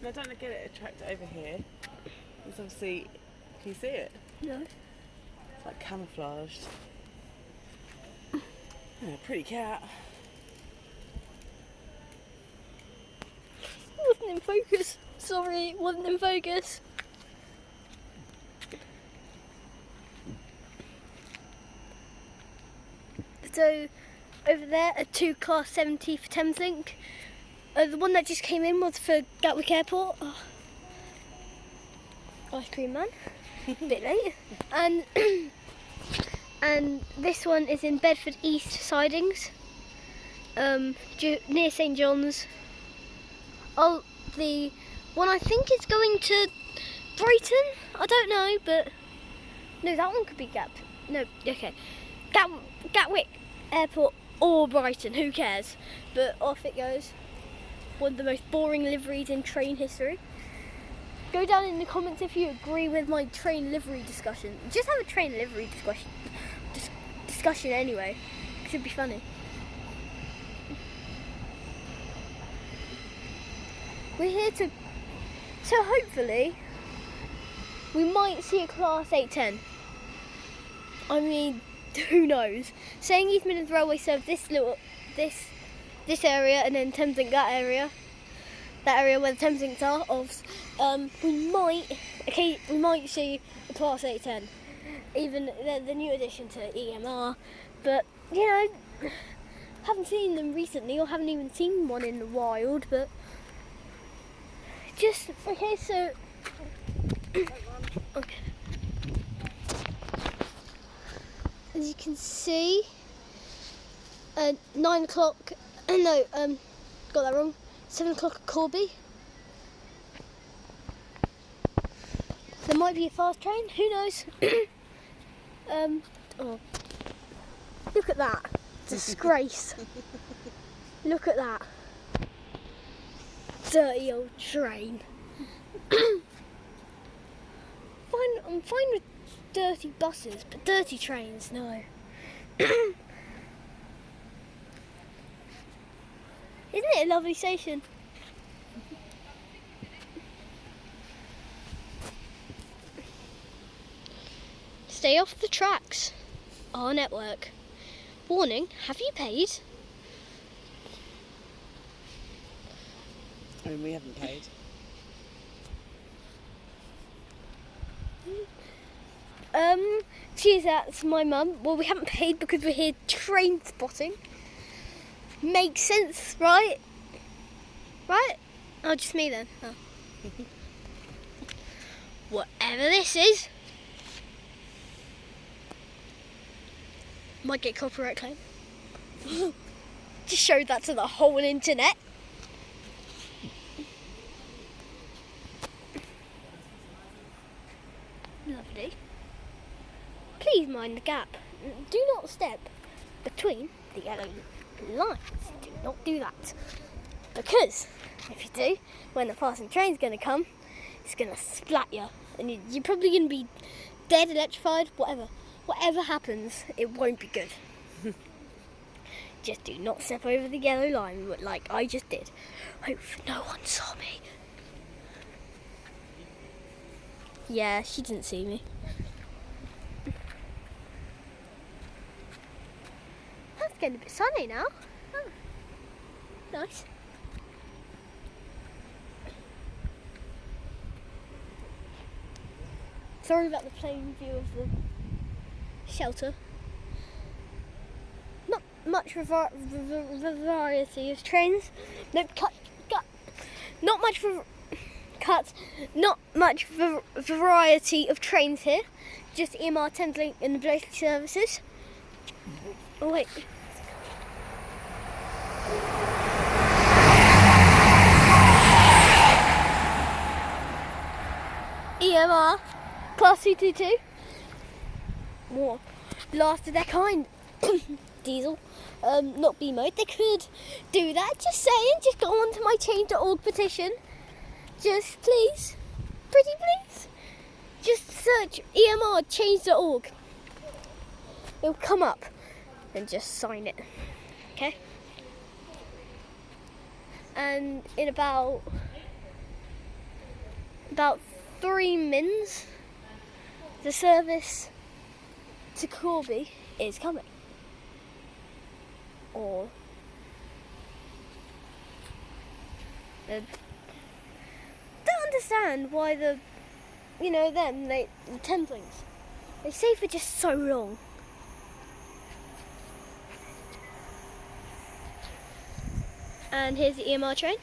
I don't get it attracted over here. It's obviously, can you see it? No. It's like camouflaged. Yeah, pretty cat. Wasn't in focus. Sorry, wasn't in focus. So, over there are 2 Class 70 for Thameslink. The one that just came in was for Gatwick Airport. Oh. Ice cream man. A bit late. And and this one is in Bedford East sidings, near St John's. Oh, the one I think is going to Brighton. I don't know, but no, that one could be Gatwick Airport or Brighton. Who cares? But off it goes. One of the most boring liveries in train history. Go down in the comments if you agree with my train livery discussion. Just have a train livery discussion anyway. It should be funny. We're here to... So hopefully, we might see a Class 810. I mean, who knows? Saying East Midlands Railway serves this area and then Thameslink that area where the Thameslink are, we might see a Class 810, even the new addition to EMR, but you know, haven't seen them recently or haven't even seen one in the wild, but just okay. So okay, as you can see, 9 o'clock. No, got that wrong. 7 o'clock at Corby. There might be a fast train, who knows? Oh. Look at that. Disgrace. Look at that. Dirty old train. I'm fine with dirty buses, but dirty trains, no. Isn't it a lovely station? Stay off the tracks. Our network. Warning, have you paid? I mean, we haven't paid. Geez, that's my mum. Well, we haven't paid because we're here train spotting. Makes sense, right? Right? Oh, just me then. Oh. Whatever this is. Might get copyright claim. Just showed that to the whole internet. Lovely. Please mind the gap. Do not step between the yellow lines. Do not do that. Because if you do, when the passing train's going to come, it's going to splat you. And you're probably going to be dead, electrified, whatever. Whatever happens, it won't be good. Just do not step over the yellow line like I just did. Hope no one saw me. Yeah, she didn't see me. It's getting a bit sunny now. Oh, nice. Sorry about the plain view of the shelter. Not much variety of trains. No, cut. Not much cuts. Not much variety of trains here. Just EMR, Thameslink and the Blakely services. Oh wait. EMR, Class 222. More. Last of their kind. Diesel. Not B mode. They could do that. Just saying. Just go on to my change.org petition. Just please. Pretty please. Just search EMR change.org. It'll come up. And just sign it. Okay? And in about about 3 mins, the service to Corby is coming. Or don't understand why the Thameslings, they stay for just so long. And here's the EMR train.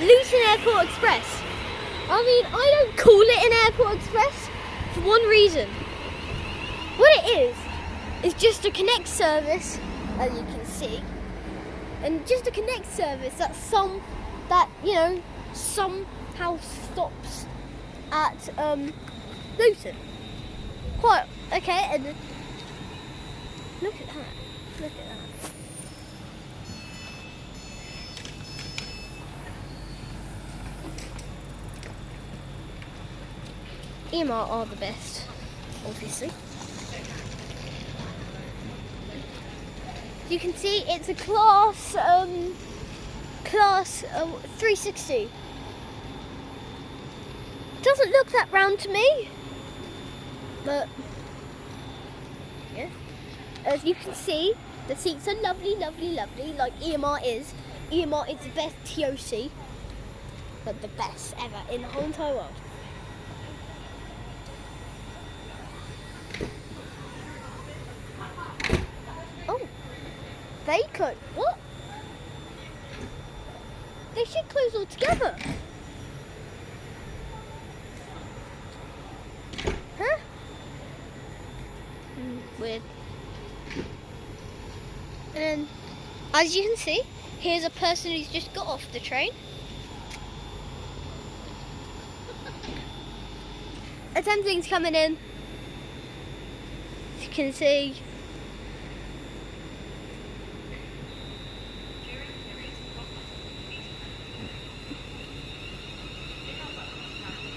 Luton Airport Express. I mean, I don't call it an Airport Express for one reason. What it is just a connect service, as you can see, and just a connect service that somehow stops at Luton. Quite okay, and look at that. Look at that. EMR are the best, obviously. You can see it's a class 360. Doesn't look that round to me, but yeah. As you can see, the seats are lovely, lovely, lovely, like EMR is. EMR is the best TOC, but the best ever in the whole entire world. They could. What? They should close altogether. Huh? Weird. And as you can see, here's a person who's just got off the train. A Thamesling's coming in. As you can see.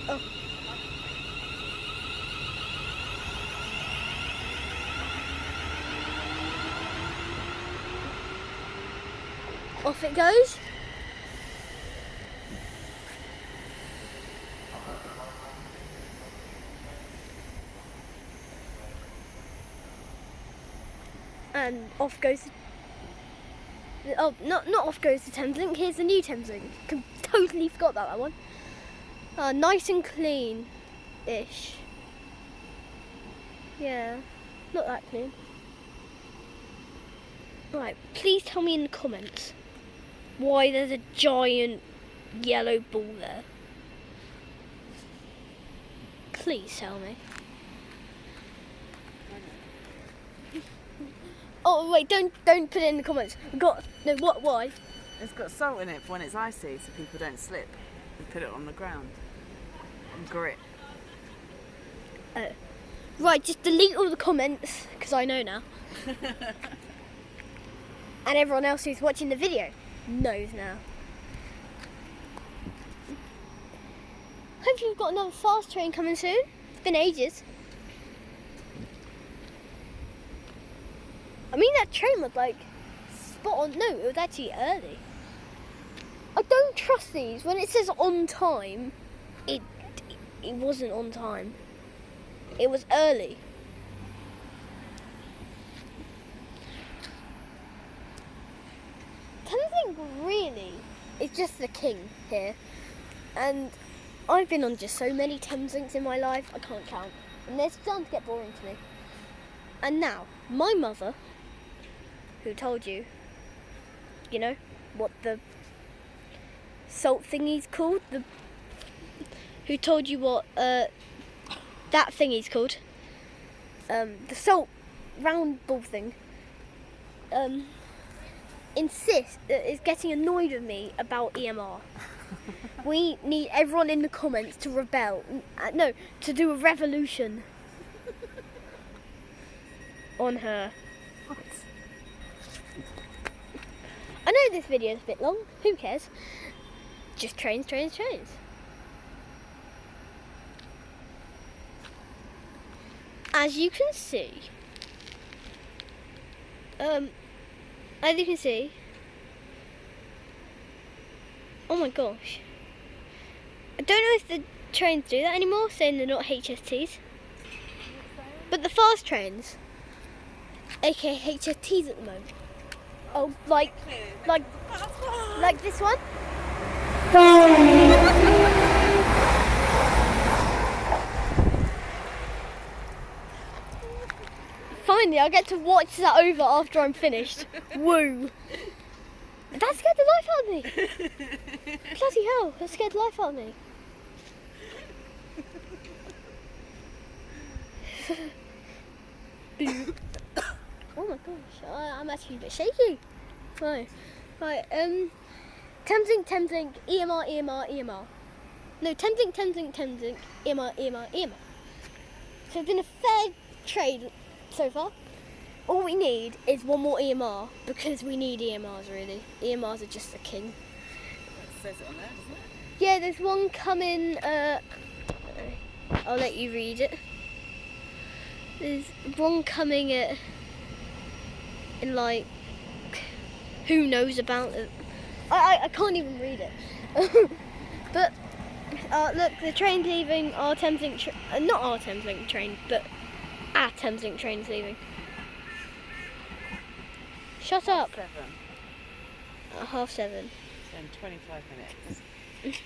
Oh. Off it goes. And off goes. Oh, not off goes the Thameslink. Here's the new Thameslink. Totally forgot about that one. Nice and clean-ish. Yeah, not that clean. Right, please tell me in the comments why there's a giant yellow ball there. Please tell me. Oh wait, don't put it in the comments. Why? It's got salt in it for when it's icy, so people don't slip. And put it on the ground. And grit. Right, just delete all the comments, because I know now. And everyone else who's watching the video knows now. Hopefully we've got another fast train coming soon. It's been ages. I mean, that train was like spot on. No, it was actually early. I don't trust these. When it says on time, it wasn't on time. It was early. Thameslink really is just the king here. And I've been on just so many Thameslinks in my life, I can't count. And they're starting to get boring to me. And now, my mother, who told you, what the salt thingy's called, who told you what that thingy's called, the salt round ball thing, is getting annoyed with me about EMR. We need everyone in the comments to rebel, to do a revolution on her. What? I know this video is a bit long, who cares? Just trains. As you can see, As you can see, oh my gosh, I don't know if the trains do that anymore, saying they're not HSTs, but the fast trains, aka HSTs at the moment. Oh, like this one. Finally, I get to watch that over after I'm finished. Woo! That scared the life out of me. Bloody hell, that scared the life out of me. Oh my gosh, I'm actually a bit shaky. Right, Thameslink, EMR. No, Thameslink, EMR. So it's been a fair trade so far. All we need is one more EMR, because we need EMRs really. EMRs are just the king. It says it on there, doesn't it? Yeah, there's one coming, I'll let you read it. There's one coming in like, who knows about it. I can't even read it. But look, the train's leaving, our Thameslink, not our Thameslink train, but our Thameslink train's leaving. Shut up. 7. 7:30. So in 25 minutes.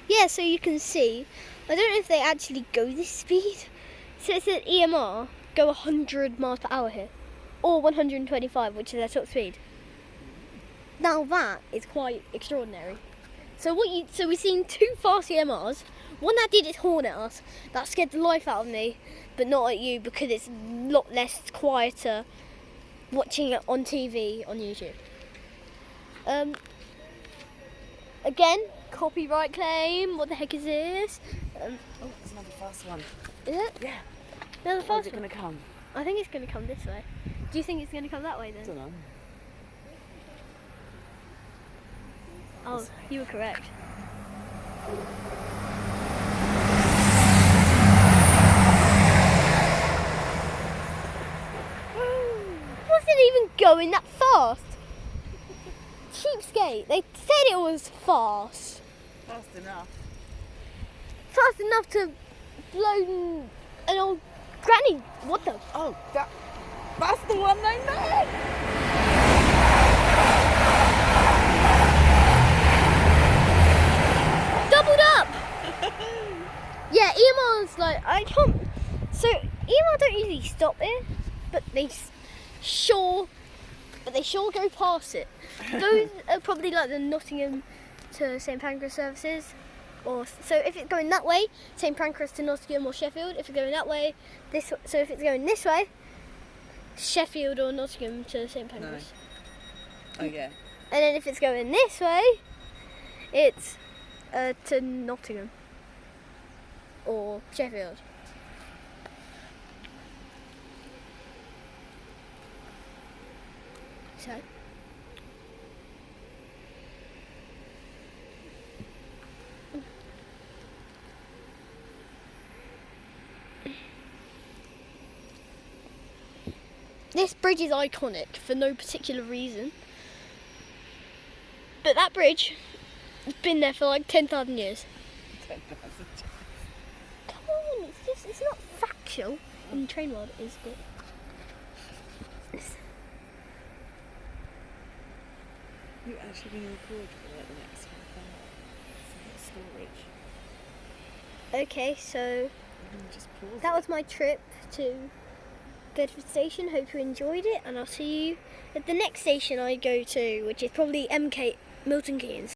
Yeah, so you can see, I don't know if they actually go this speed. So it said EMR go 100 miles per hour here, or 125, which is their top speed. Now that is quite extraordinary. So we've seen 2 fast EMRs. One that did its horn at us, that scared the life out of me, but not at you because it's a lot less quieter watching it on TV on YouTube. Again, copyright claim. What the heck is this? Oh, there's another fast one. Is it? Yeah. Another Where's fast it one? going to come? I think it's going to come this way. Do you think it's going to come that way I then? don't know. Oh, you were correct. Wasn't even going that fast. Cheapskate. They said it was fast. Fast enough. Fast enough to blow an old granny. What the? Oh, that's the one they made! Doubled up! Yeah, EMR's like, I can't. So, EMR don't usually stop here, but they sure go past it. Those are probably like the Nottingham to St Pancras services. Or so if it's going that way, St Pancras to Nottingham or Sheffield. If it's going that way, so if it's going this way, Sheffield or Nottingham to St Pancras. No. Oh yeah. And then if it's going this way, it's to Nottingham or Sheffield. So. This bridge is iconic for no particular reason. But that bridge has been there for like 10,000 years. 10,000. Come on, it's not factual. In the train world, it is, but... You're actually going to record for like the next 5 hours. Storage. Okay, so Just pause that it. was my trip to Bedford Station. Hope you enjoyed it, and I'll see you at the next station I go to, which is probably Milton Keynes.